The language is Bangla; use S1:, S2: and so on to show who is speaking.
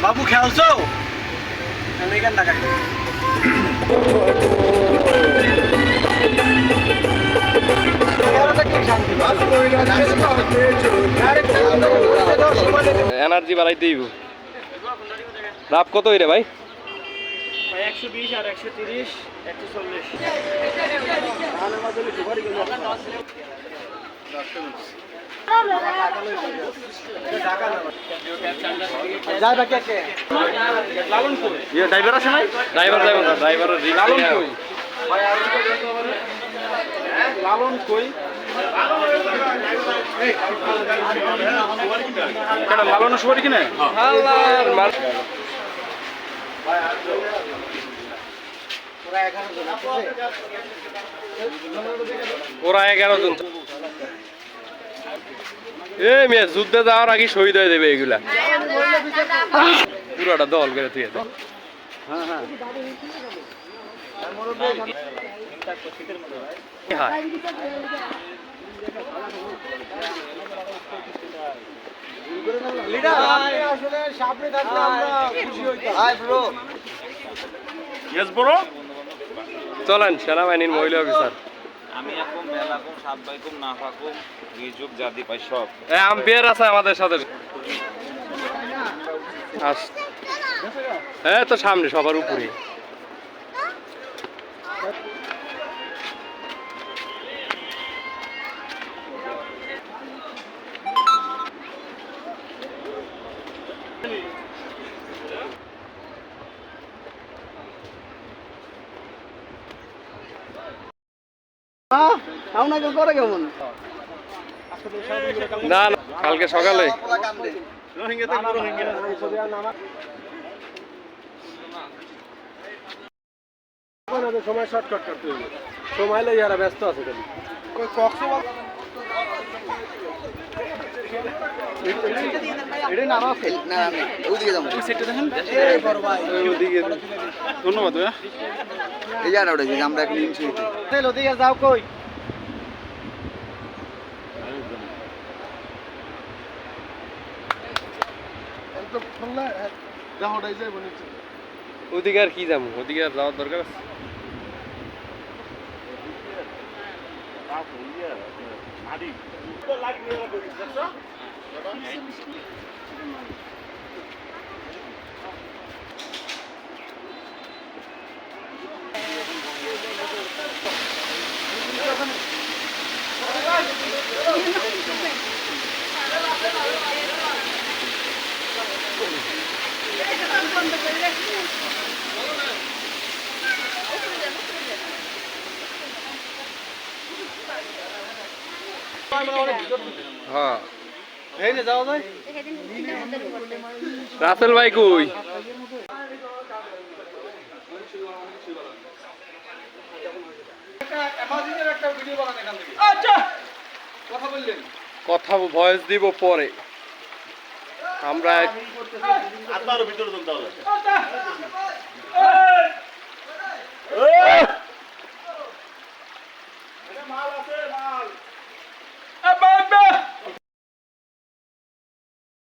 S1: বাবু খেলছো
S2: এনার্জি বাড়াই দিব। লাভ কত রে ভাই?
S1: 120 আর 130 140 ড্রাইভার আছে নাই?
S2: ড্রাইভার যাবে না, ড্রাইভারের
S1: লালন কই? লালন কই? কেন লালন সুপারি কিনে?
S2: আল্লাহর মার ওরা 11 জন। এ মিয়া যুদ্ধে যাওয়ার আগে শহীদ হয়ে দেবে এগুলা পুরোটা দল করে তুই।
S1: হ্যাঁ হ্যাঁ
S2: চলেন সেনাবাহিনীর মহিলা অফিসার।
S3: আমি এখন মেলা কম সাত বাই কম না পাকুম নিযোগ জাতি পাই সব
S2: আম্পিয়ার আছে আমাদের সাথে। হ্যাঁ তো সামনে সবার উপরে। না না, কালকে সকালে
S1: সময় শর্টকাট করতে হবে, সময় লাই যারা ব্যস্ত আছে খালি ধন্যবাদ।
S4: আমরা
S1: যাও কই
S2: ওদিকে আর কি যাবো, ওদিকে আর যাওয়ার দরকার আছে? হ্যাঁ রাসেল ভাই কই? কথা ভয়েস দিব পরে। আমরা